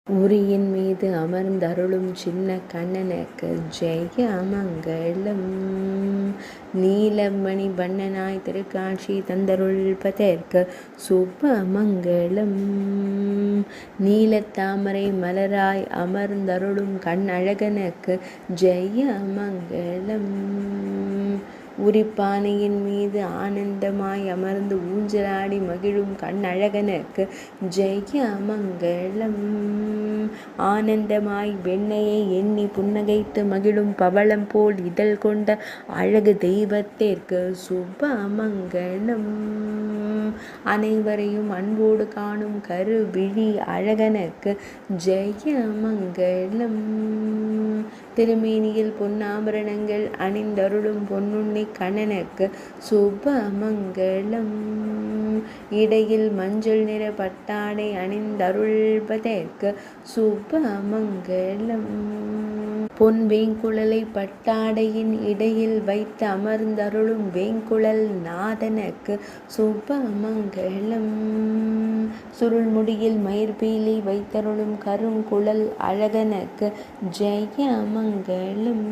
உரியின் மீது அமர்ந்தருளும் சின்ன கண்ணனுக்கு ஜெய மங்களம். நீலமணி வண்ணனாய் திருக்காட்சி தந்தருள்பதற்கு சுப மங்களம். நீலத்தாமரை மலராய் அமர்ந்தருளும் கண்ணழகனுக்கு ஜெய மங்களம். உரிப்பானையின் மீது ஆனந்தமாய் அமர்ந்து ஊஞ்சலாடி மகிழும் கண்ணழகனுக்கு ஜெய மங்களம். ஆனந்தமாய் வெண்ணையை எண்ணி புன்னகைத்து மகிழும் பவளம் போல் இதழ் கொண்ட அழகு தெய்வத்திற்கு சுப மங்களம். அனைவரையும் அன்போடு காணும் கருவிழி அழகனுக்கு ஜெய மங்களம். திருமேனியில் பொன்னாபரணங்கள் அணிந்தருளும் பொன்னுண்ணி கண்ணனுக்கு சுப மங்களம். இடையில் மஞ்சள் நிற பட்டாடை அணிந்தருள்பதற்கு சுப மங்களம். பொன் வேங்குழலை பட்டாடையின் இடையில் வைத்து அமர்ந்தருளும் வேங்குழல் நாதனுக்கு சுப மங்களம். சுருள்முடியில் மயிர்பீலி வைத்தருளும் கருங்குழல் அழகனுக்கு ஜெய மங்களம்.